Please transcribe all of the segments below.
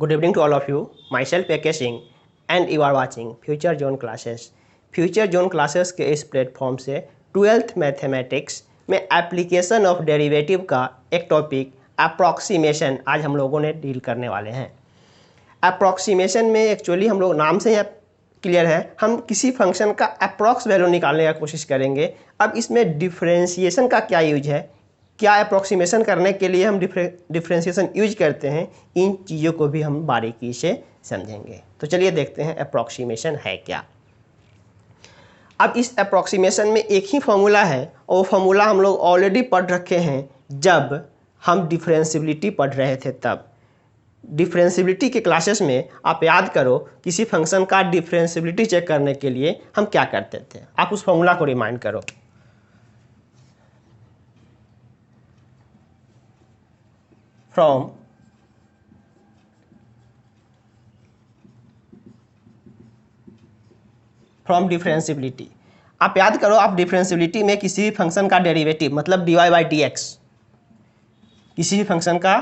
Good evening to all of you. Myself A.K. Singh and you are watching Future Zone Classes. Future Zone Classes के इस platform से 12th mathematics में application of derivative का एक topic approximation आज हम लोगों ने डील करने वाले हैं। अप्रॉक्सीमेशन में एक्चुअली हम लोग नाम से ही क्लियर है, हम किसी फंक्शन का अप्रॉक्स वैल्यू निकालने की कोशिश करेंगे। अब इसमें डिफरेंशिएशन का क्या यूज है, क्या अप्रॉक्सीमेशन करने के लिए हम डिफरेंशिएशन यूज करते हैं, इन चीज़ों को भी हम बारीकी से समझेंगे। तो चलिए देखते हैं अप्रॉक्सीमेशन है क्या। अब इस अप्रॉक्सीमेशन में एक ही फॉर्मूला है और वो फार्मूला हम लोग ऑलरेडी पढ़ रखे हैं जब हम डिफरेंशियबिलिटी पढ़ रहे थे। तब डिफरेंशियबिलिटी के क्लासेस में आप याद करो, किसी फंक्शन का डिफरेंशियबिलिटी चेक करने के लिए हम क्या करते थे, आप उस फॉर्मूला को रिमाइंड करो। फ्रॉम डिफरेंशियबिलिटी आप याद करो, आप डिफरेंशियबिलिटी में किसी भी फंक्शन का डेरिवेटिव मतलब dy बाई डी एक्स, किसी भी फंक्शन का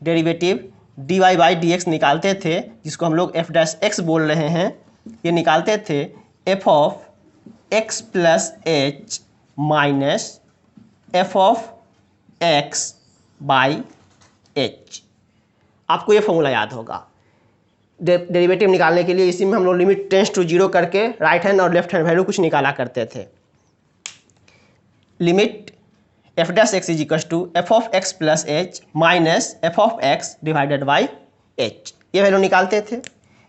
derivative dy by D x निकालते थे, जिसको हम लोग f डैश एक्स बोल रहे हैं। ये निकालते थे f of x plus h minus f of x by H. आपको ये फॉर्मूला याद होगा डेरिवेटिव निकालने के लिए। इसी में हम लोग लिमिट टेंड्स टू जीरो करके राइट हैंड और लेफ्ट हैंड वैल्यू कुछ निकाला करते थे। Limit f dash x is equal to f of x plus h minus f of x divided by h, ये वैल्यू निकालते थे।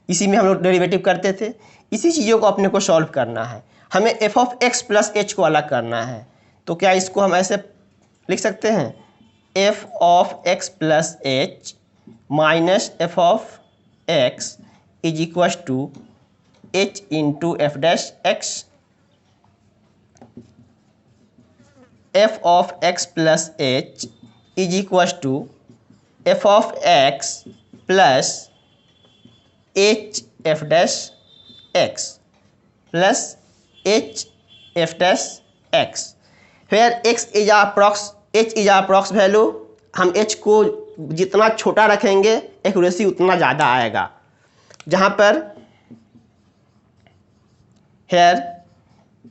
इसी में हम लोग डेरिवेटिव करते थे। इसी चीज़ों को अपने को सॉल्व करना है, हमें F of x plus H को अलग करना है। तो क्या इसको हम ऐसे लिख सकते हैं, f of x plus h minus f of x is equal to h into f dash x. F of x plus h is equal to f of x plus h f dash x plus h f dash x, where x is approx h is approx value. हम h को जितना छोटा रखेंगे accuracy उतना ज़्यादा आएगा। जहाँ पर here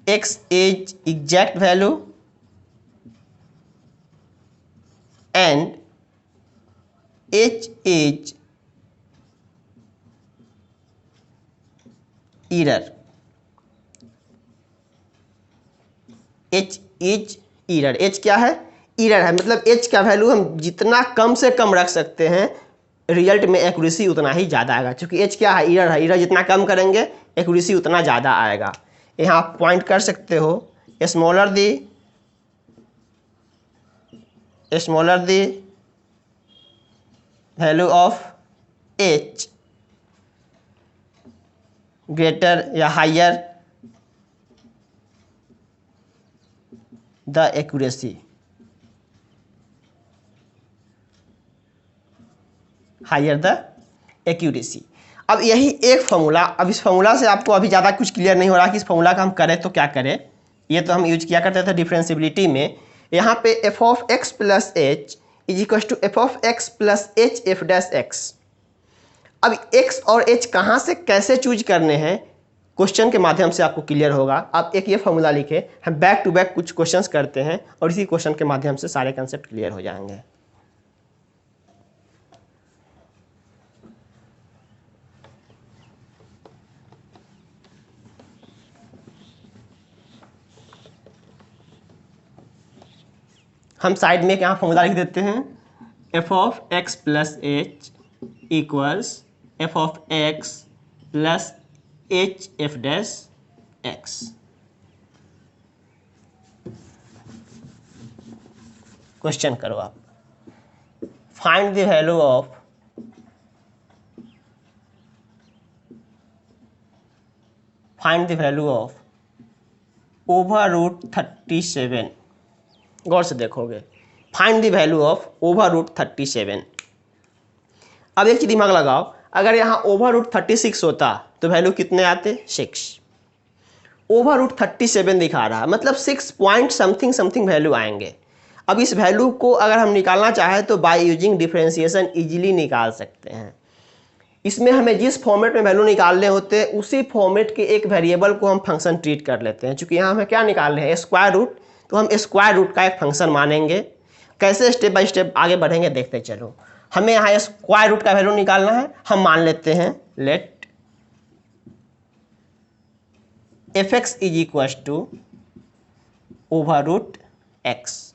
x is exact value and h is error. H is error, h क्या है, एरर है। मतलब एच का वैल्यू हम जितना कम से कम रख सकते हैं, रिजल्ट में एक्यूरेसी उतना ही ज़्यादा आएगा। क्योंकि एच क्या है, एरर है। एरर जितना कम करेंगे एक्यूरेसी उतना ज़्यादा आएगा। यहाँ आप पॉइंट कर सकते हो, smaller the value of h greater या higher the accuracy, higher the accuracy. अब यही एक फॉर्मूला, अब इस फॉर्मूला से आपको अभी ज़्यादा कुछ क्लियर नहीं हो रहा कि इस फॉर्मूला का हम करें तो क्या करें। ये तो हम यूज किया करते थे डिफरेंशियबिलिटी में। यहाँ पे f of x plus h is equal to f of x plus h f dash x. अब एक्स और एच कहाँ से कैसे चूज करने हैं, क्वेश्चन के माध्यम से आपको क्लियर होगा। आप एक ये फॉर्मूला लिखे, हम बैक टू बैक कुछ क्वेश्चंस करते हैं और इसी क्वेश्चन के माध्यम से सारे कंसेप्ट क्लियर हो जाएंगे। हम साइड में यहाँ फॉर्मूला लिख देते हैं, f of x plus h equals f of x plus h f dash x. Question करो आप, find the value of over root 37। गौर से देखोगे, find the value of over root 37। अब एक चीज दिमाग लगाओ, अगर यहाँ ओवर रूट 36 होता तो वैल्यू कितने आते, 6। ओवर रूट 37 दिखा रहा है, मतलब 6 पॉइंट समथिंग समथिंग वैल्यू आएंगे। अब इस वैल्यू को अगर हम निकालना चाहें तो बाय यूजिंग डिफरेंशिएशन इजीली निकाल सकते हैं। इसमें हमें जिस फॉर्मेट में वैल्यू निकालने होते हैं उसी फॉर्मेट के एक वेरिएबल को हम फंक्शन ट्रीट कर लेते हैं। चूंकि यहाँ हमें क्या निकाल रहे हैं, स्क्वायर रूट, तो हम स्क्वायर रूट का एक फंक्शन मानेंगे। कैसे स्टेप बाय स्टेप आगे बढ़ेंगे देखते चलो। हमें यहाँ स्क्वायर रूट का वैल्यू निकालना है। हम मान लेते हैं let fx is equal to over root x.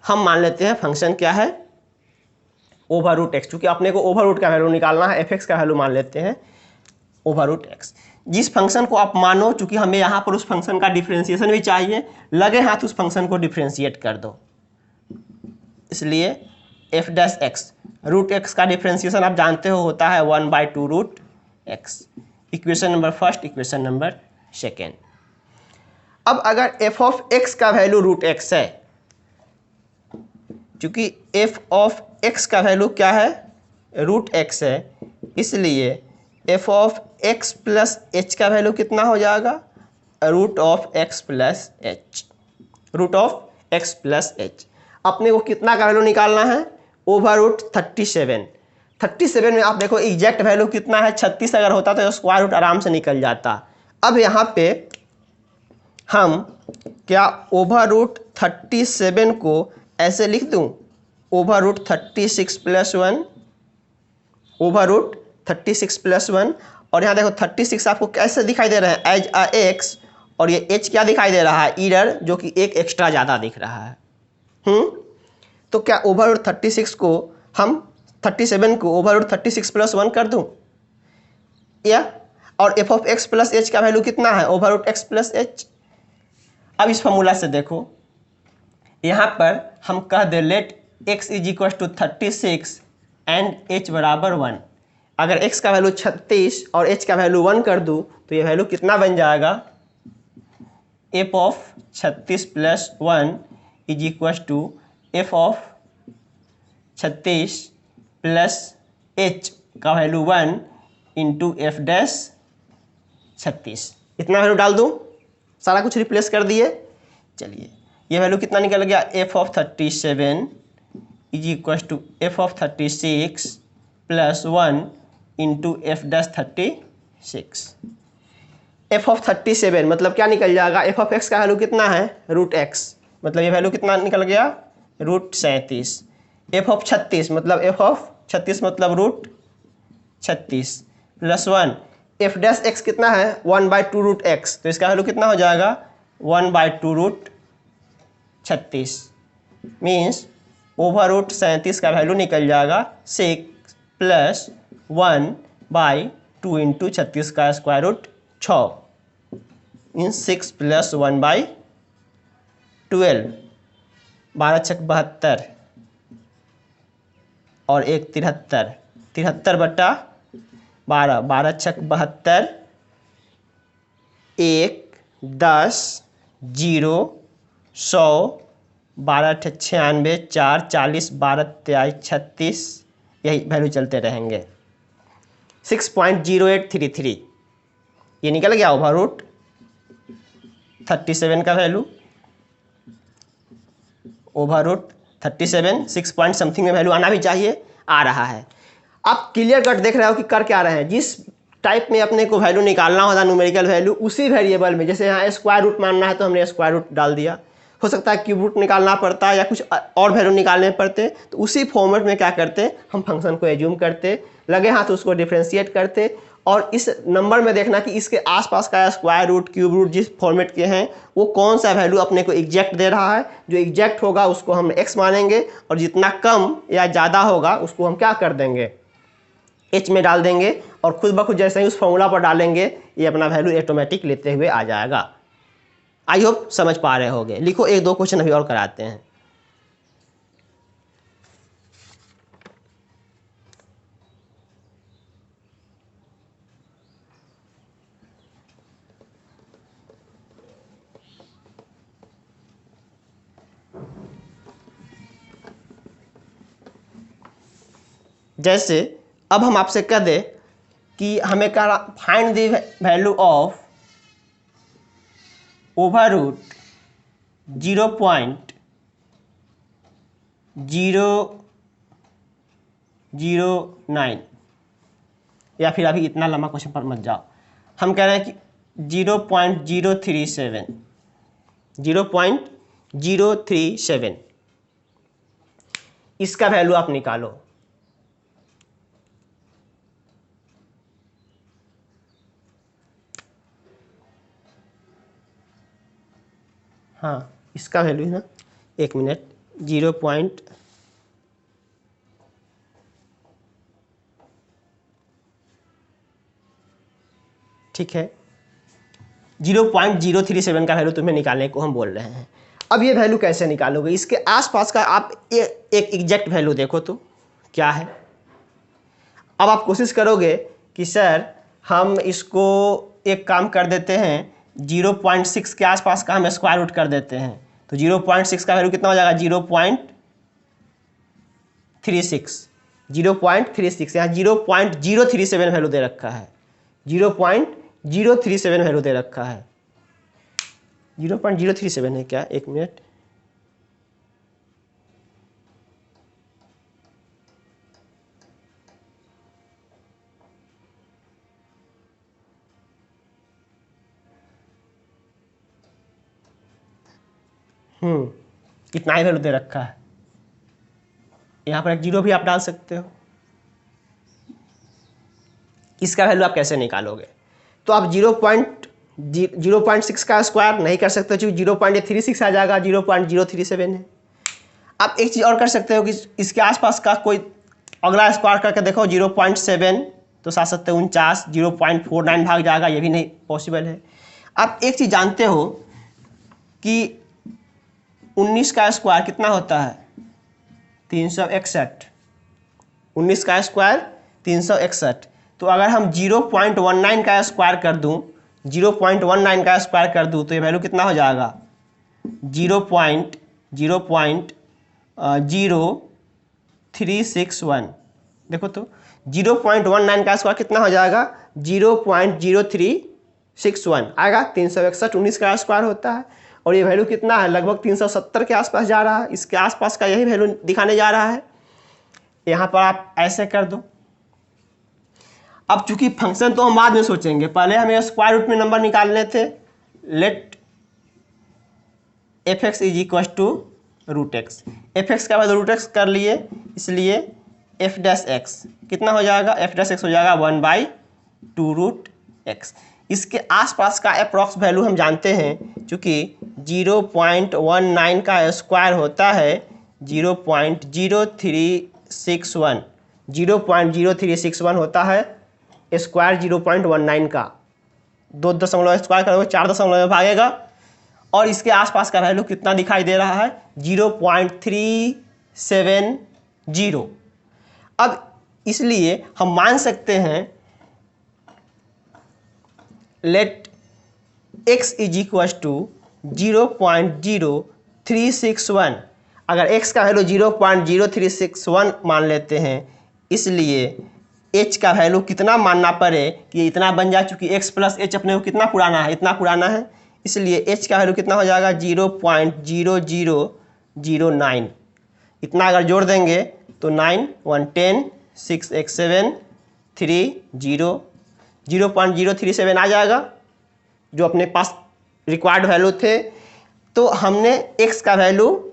हम मान लेते हैं फंक्शन क्या है, ओवर रूट एक्स। चूंकि अपने को ओवर रूट का वैल्यू निकालना है, fx का वैल्यू मान लेते हैं ओवर रूट एक्स। जिस फंक्शन को आप मानो, चूंकि हमें यहाँ पर उस फंक्शन का डिफ्रेंशिएशन भी चाहिए, लगे हाथ उस फंक्शन को डिफ्रेंशिएट कर दो। इसलिए f dash x, root x का डिफ्रेंशिएशन आप जानते हो होता है 1/2 root x. Equation number first, equation number second. अब अगर एफ ऑफ एक्स का वैल्यू रूट एक्स है, क्योंकि एफ ऑफ एक्स का वैल्यू क्या है, रूट एक्स है, इसलिए f of x plus h का वैल्यू कितना हो जाएगा, root of x plus h. Root of x plus h. अपने को कितना का वैल्यू निकालना है, ओवर रूट 37। 37 में आप देखो एग्जैक्ट वैल्यू कितना है, 36 अगर होता तो स्क्वायर रूट आराम से निकल जाता। अब यहाँ पे हम क्या ओवर रूट 37 को ऐसे लिख दूं, over root 36 plus 1, over root 36 plus 1। और यहाँ देखो 36 आपको कैसे दिखाई दे रहा है, एज अ एक्स, और ये एच क्या दिखाई दे रहा है, ईरर, जो कि एक एक्स्ट्रा ज़्यादा दिख रहा है। तो क्या ओवर रूट 36 को हम 37 को ओवर रूट 36 प्लस 1 कर दूं, या और f of x plus h का वैल्यू कितना है, over root x plus h. अब इस फॉर्मूला से देखो, यहाँ पर हम कह दे let x is equal to 36 and h बराबर 1। अगर x का वैल्यू 36 और h का वैल्यू 1 कर दूँ तो ये वैल्यू कितना बन जाएगा, f of 36 plus 1 is equal to f of 36 plus h का वैल्यू 1 इंटू एफ डैश 36। इतना वैल्यू डाल दूँ, सारा कुछ रिप्लेस कर दिए। चलिए ये वैल्यू कितना निकल गया, f of 37 is equal to f of 36 plus 1 into f dash 36। F of 37 मतलब क्या निकल जाएगा, एफ ऑफ एक्स का वैल्यू कितना है, रूट एक्स, मतलब ये वैल्यू कितना निकल गया, रूट 37। एफ ऑफ 36 मतलब एफ ऑफ 36 मतलब root 36 plus 1, f dash x कितना है, 1/2 रूट एक्स, तो इसका वैल्यू कितना हो जाएगा, 1/2 रूट 36। मीन्स ओवर रूट 37 का वैल्यू निकल जाएगा 6 प्लस 1/2 इंटू 36 का स्क्वायर रूट 6, मीन्स 6 प्लस 1/12, 12 छक 72 और 1 73, 73 बटा 12, 12 छक 72, 1 10 0 100, 12 96, 4 40, 12 23 36, यही वैल्यू चलते रहेंगे। 6.0833 ये निकल गया ओवर रूट 37 का value. Over root 37 6 point something में वैल्यू आना भी चाहिए, आ रहा है। आप क्लियर कट देख रहे हो कि कर क्या रहे हैं, जिस टाइप में अपने को वैल्यू निकालना होता है न्यूमेरिकल वैल्यू, उसी वेरिएबल में, जैसे यहाँ स्क्वायर रूट मानना है तो हमने स्क्वायर रूट डाल दिया, हो सकता है क्यूब रूट निकालना पड़ता है या कुछ और वैल्यू निकालने पड़ते, तो उसी फॉर्मेट में क्या करते, हम फंक्शन को एज्यूम करते, लगे हाथ उसको डिफ्रेंशिएट करते, और इस नंबर में देखना कि इसके आसपास का स्क्वायर रूट क्यूब रूट जिस फॉर्मेट के हैं वो कौन सा वैल्यू अपने को एग्जैक्ट दे रहा है। जो एग्जैक्ट होगा उसको हम x मानेंगे, और जितना कम या ज़्यादा होगा उसको हम क्या कर देंगे, h में डाल देंगे, और खुद ब खुद जैसे ही उस फॉर्मूला पर डालेंगे ये अपना वैल्यू ऑटोमेटिक लेते हुए आ जाएगा। आई होप समझ पा रहे होगे। लिखो, एक दो क्वेश्चन अभी और कराते हैं। जैसे अब हम आपसे कह दें कि हमें कह find the value of over root 0.009। या फिर अभी इतना लंबा क्वेश्चन पर मत जाओ। हम कह रहे हैं कि 0.037 इसका वैल्यू आप निकालो। हाँ, इसका वैल्यू है ना, 1 मिनट, 0. ठीक है, 0.037 का वैल्यू तुम्हें निकालने को हम बोल रहे हैं। अब ये वैल्यू कैसे निकालोगे? इसके आसपास का आप एक एग्जैक्ट वैल्यू देखो तो क्या है। अब आप कोशिश करोगे कि सर हम इसको एक काम कर देते हैं, 0.6 के आसपास का हम स्क्वायर रूट कर देते हैं, तो 0.6 का वैल्यू कितना हो जाएगा? 0.36। 0.36 यहाँ 0.037 वैल्यू दे रखा है, 0.037 वैल्यू दे रखा है। 0.037 है क्या? 1 मिनट, इतना ही वैल्यू दे रखा है। यहाँ पर एक 0 भी आप डाल सकते हो। इसका वैल्यू आप कैसे निकालोगे? तो आप 0.6 का स्क्वायर नहीं कर सकते, क्योंकि 0.36 आ जाएगा, 0.037 है। आप एक चीज़ और कर सकते हो कि इसके आसपास का कोई अगला स्क्वायर करके देखो, 0.7 तो 7 49, 0.49 भाग जाएगा, ये भी नहीं पॉसिबल है। आप एक चीज़ जानते हो कि 19 का स्क्वायर कितना होता है? 361। 19 का स्क्वायर 361। तो अगर हम 0.19 का स्क्वायर कर दूं, 0.19 का स्क्वायर कर दूं, तो ये वैल्यू कितना हो जाएगा? 0.0361। देखो तो 0.19 का स्क्वायर कितना हो जाएगा? 0.0361 आएगा। 361 19 का स्क्वायर होता है, और ये वैल्यू कितना है? लगभग 370 के आसपास जा रहा है। इसके आसपास का यही वैल्यू दिखाने जा रहा है। यहाँ पर आप ऐसे कर दो। अब चूंकि फंक्शन तो हम बाद में सोचेंगे, पहले हमें स्क्वायर रूट में नंबर निकालने थे। Let f x is equal to root x. F x का वैल्यू रूट एक्स कर लिए, इसलिए एफ डैश एक्स कितना हो जाएगा? एफ डैश एक्स हो जाएगा 1/2 रूट एक्स। इसके आसपास का अप्रॉक्स वैल्यू हम जानते हैं, चूँकि 0.19 का स्क्वायर होता है 0.0361। 0.0361 होता है स्क्वायर 0.19 का। 2 दशमलव स्क्वायर करोगे 4 दशमलव में भागेगा, और इसके आसपास का वैल्यू कितना दिखाई दे रहा है? 0.370। अब इसलिए हम मान सकते हैं let x is equal to 0.0361। अगर x का वैल्यू 0.0361 मान लेते हैं, इसलिए h का वैल्यू कितना मानना पड़े कि इतना बन जाए, चूँकि x प्लस h अपने को कितना पुराना है? इतना पुराना है, इसलिए h का वैल्यू कितना हो जाएगा? 0.0009। इतना अगर जोड़ देंगे तो 9 1 10 6 1 7 3 0 0.037 आ जाएगा, जो अपने पास रिक्वायर्ड वैल्यू थे। तो हमने x का वैल्यू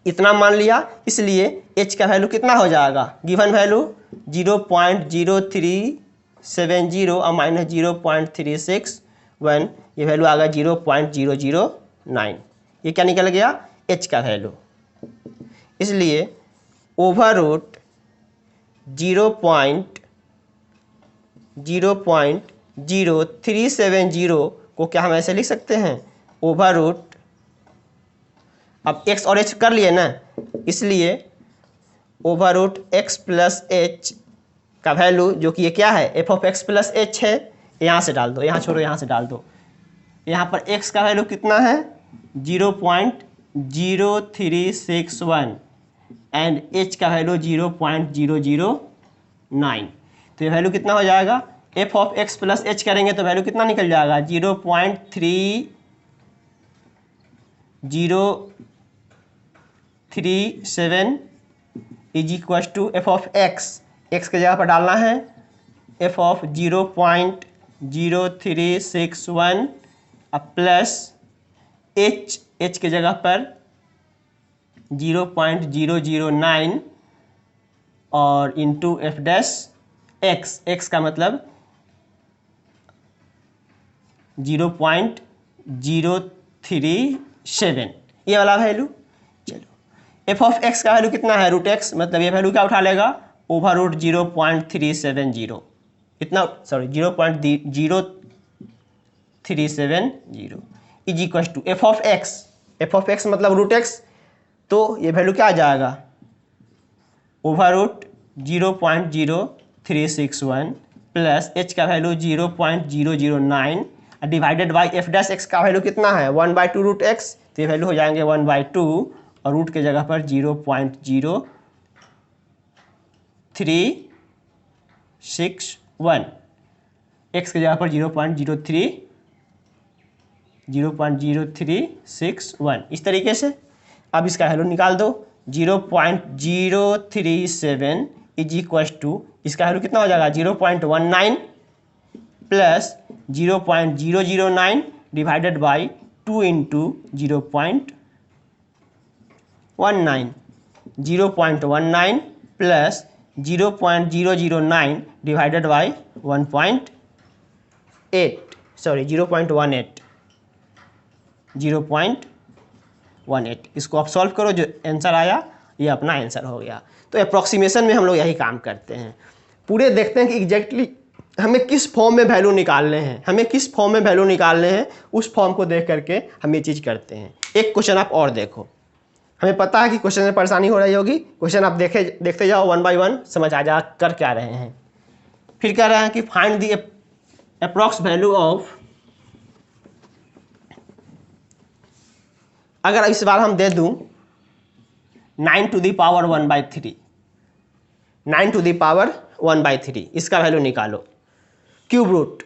इतना मान लिया, इसलिए h का वैल्यू कितना हो जाएगा? गिवन वैल्यू 0.0370 और माइनस 0.361, ये वैल्यू आ गया 0.009। ये क्या निकल गया? h का वैल्यू। इसलिए ओवर रूट 0.0370 को क्या हम ऐसे लिख सकते हैं? ओवर रूट, अब x और h कर लिए ना, इसलिए over root x plus h का वैल्यू, जो कि ये क्या है? F of x plus h है। यहाँ से डाल दो, यहाँ छोड़ो, यहाँ से डाल दो। यहाँ पर x का वैल्यू कितना है? 0.0361 एंड h का वैल्यू 0.009। तो ये वैल्यू कितना हो जाएगा? F of x plus h करेंगे तो वैल्यू कितना निकल जाएगा? 0.3037 is equal to f of x. X के जगह पर डालना है एफ ऑफ 0.0361 प्लस एच के जगह पर 0.009 और इंटू एफ डैश एक्स का मतलब 0.037 ये वाला वैल्यू। चलो एफ ऑफ एक्स का वैल्यू कितना है रूट एक्स, मतलब ये वैल्यू क्या उठा लेगा ओवर रूट 0.370 इतना, sorry 0.0370 is equal to f of x मतलब रूट एक्स, तो ये वैल्यू क्या आ जाएगा ओवर रूट 0.0361 प्लस एच का value 0.009 divided by f dash x का वैल्यू कितना है 1/2 रूट एक्स, तो ये वैल्यू हो जाएंगे 1/2 और रूट के जगह पर 0.0361 एक्स के जगह पर 0.0361 इस तरीके से। अब इसका वैल्यू निकाल दो 0.037 इज इक्वल टू इसका वैल्यू कितना हो जाएगा 0.19 plus 0.009 divided by 2 into 0.19 plus 0.009 divided by 0.18 इसको आप सॉल्व करो, जो आंसर आया ये अपना आंसर हो गया। तो अप्रॉक्सीमेशन में हम लोग यही काम करते हैं, पूरे देखते हैं कि एग्जैक्टली हमें किस फॉर्म में वैल्यू निकालने हैं, उस फॉर्म को देख करके हम ये चीज़ करते हैं। एक क्वेश्चन आप और देखो, हमें पता है कि क्वेश्चन में परेशानी हो रही होगी, क्वेश्चन आप देखते जाओ 1 by 1 समझ आ जा कर क्या रहे हैं। फिर कह रहे हैं कि find the approx value of, अगर इस बार हम दे दूं 9 to the power 1/3, 9 to the power 1/3 इसका वैल्यू निकालो। क्यूब रूट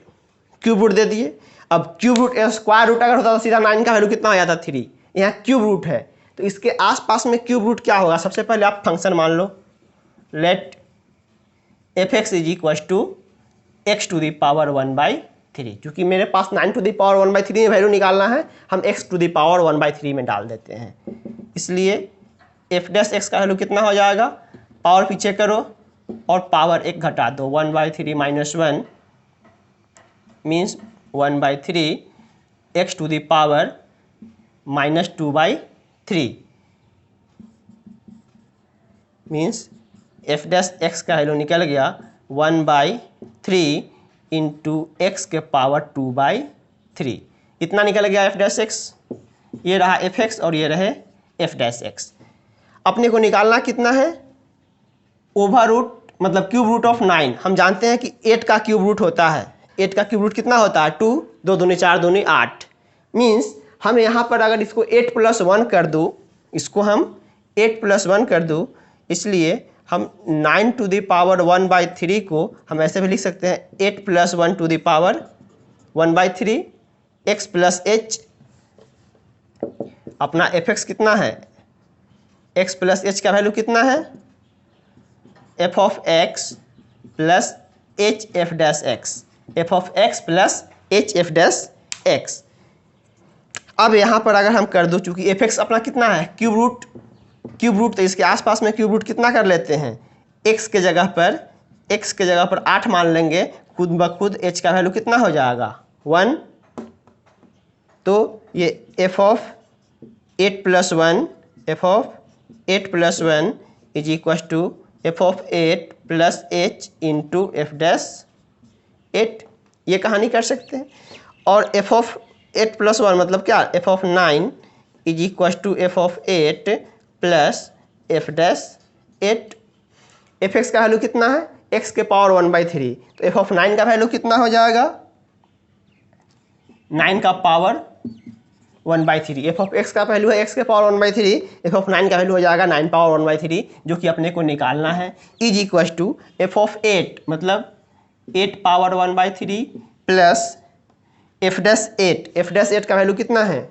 दे दिए। अब क्यूब रूट स्क्वायर रूट अगर होता तो सीधा 9 का वैल्यू कितना हो जाता 3, यहाँ क्यूब रूट है तो इसके आसपास में क्यूब रूट क्या होगा, सबसे पहले आप फंक्शन मान लो let f x is equal to x to the power 1/3, क्योंकि मेरे पास 9 to the power 1/3 में वैल्यू निकालना है, हम x to the power 1/3 में डाल देते हैं, इसलिए एफ डैश एक्स का वैल्यू कितना हो जाएगा, पावर पीछे करो और पावर एक घटा दो 1/3 - 1 means 1/3 x to the power -2/3 means F dash x का वैल्यू निकल गया 1/3 इंटू एक्स के पावर 2/3 इतना निकल गया एफ डैश एक्स। ये रहा एफ एक्स और ये रहे एफ डैश एक्स। अपने को निकालना कितना है ओवर रूट मतलब क्यूब रूट ऑफ 9। हम जानते हैं कि 8 का क्यूब रूट होता है, 8 का क्यूब रूट कितना होता है 2, 2 दूनी 4 दूनी 8 मीन्स हम यहाँ पर अगर इसको 8 + 1 कर दूँ, इसको हम 8 + 1 कर दूँ, इसलिए हम 9 to the power 1/3 को हम ऐसे भी लिख सकते हैं 8 + 1 to the power 1/3 x plus H. अपना एफ एक्स कितना है, x प्लस एच का वैल्यू कितना है f of x plus h f dash x, f of x plus h f dash x. अब यहाँ पर अगर हम कर दो, चूंकि एफ एक्स अपना कितना है क्यूब रूट तो इसके आसपास में क्यूब रूट कितना कर लेते हैं, x के जगह पर 8 मान लेंगे, खुद ब खुद h का वैल्यू कितना हो जाएगा 1। तो ये f of 8 + 1 is equal to f of 8 plus h into f dash 8, ये कहानी कर सकते हैं। और f ऑफ 8 + 1 मतलब क्या, f of 9 is equal to f of 8 plus f dash 8। F x का वैल्यू कितना है x के पावर 1/3, तो एफ ऑफ 9 का वैल्यू कितना हो जाएगा 9 का पावर 1/3। एफ ऑफ एक्स का वैल्यू है x के पावर 1/3, एफ ऑफ 9 का वैल्यू हो जाएगा 9 पावर 1/3 जो कि अपने को निकालना है, is equal to f of 8 मतलब 8 power 1/3 plus f dash 8। F dash 8 का वैल्यू कितना है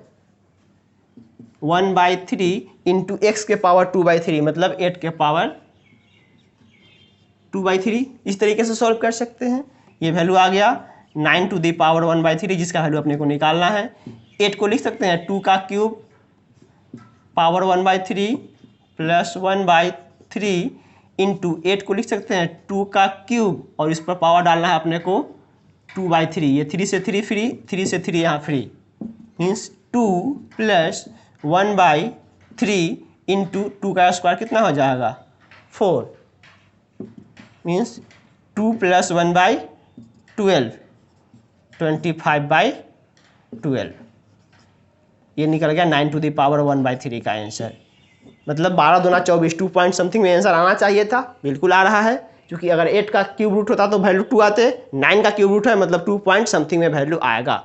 1/3 इंटू एक्स के पावर 2/3 मतलब 8 के पावर 2/3 इस तरीके से सॉल्व कर सकते हैं। ये वैल्यू आ गया 9 टू द पावर 1/3 जिसका वैल्यू अपने को निकालना है। 8 को लिख सकते हैं 2 का क्यूब पावर 1/3 प्लस 1/3 इंटू 8 को लिख सकते हैं 2 का क्यूब और इस पर पावर डालना है अपने को 2/3। ये 3 से 3 फ्री, 3 से 3 यहाँ फ्री, मीन्स 2 प्लस 1/3 इंटू 2 का स्क्वायर कितना हो जाएगा 4, मीन्स 2 प्लस 1/12 25/12। ये निकल गया 9 टू द पावर 1/3 का आंसर। मतलब 12 दूना 24, 2 पॉइंट समथिंग में आंसर आना चाहिए था, बिल्कुल आ रहा है। क्योंकि अगर 8 का क्यूब रूट होता तो वैल्यू 2 आते, 9 का क्यूब रूट है मतलब 2 पॉइंट समथिंग में वैल्यू आएगा।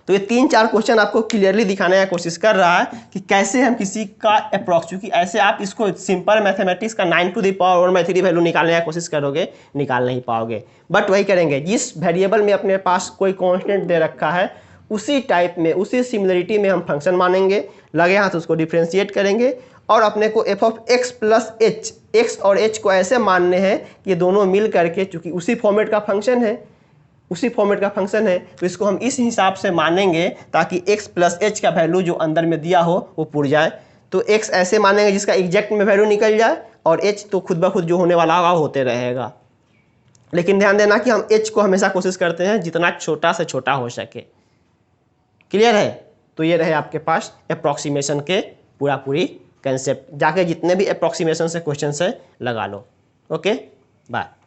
तो ये 3-4 क्वेश्चन आपको क्लियरली दिखाने का कोशिश कर रहा है कि कैसे हम किसी का अप्रॉक्स, क्योंकि ऐसे आप इसको सिंपल मैथमेटिक्स का 9 टू द पावर 1/3 वैल्यू निकालने का कोशिश करोगे, निकाल नहीं पाओगे। बट वही करेंगे, जिस वेरिएबल में अपने पास कोई कांस्टेंट दे रखा है उसी टाइप में, उसी सिमिलरिटी में हम फंक्शन मानेंगे, लगे हाथ उसको डिफ्रेंशिएट करेंगे और अपने को f of x plus H, x और h को ऐसे मानने हैं कि दोनों मिल करके, चूँकि उसी फॉर्मेट का फंक्शन है, उसी फॉर्मेट का फंक्शन है, तो इसको हम इस हिसाब से मानेंगे ताकि x प्लस एच का वैल्यू जो अंदर में दिया हो वो पुर जाए। तो x ऐसे मानेंगे जिसका एग्जैक्ट में वैल्यू निकल जाए और h तो खुद ब खुद जो होने वाला होगा होते रहेगा। लेकिन ध्यान देना कि हम h को हमेशा कोशिश करते हैं जितना छोटा से छोटा हो सके। क्लियर है? तो ये रहे आपके पास अप्रॉक्सीमेशन के पूरी कंसेप्ट। जाके जितने भी अप्रॉक्सीमेशन से क्वेश्चन है लगा लो। Okay, bye.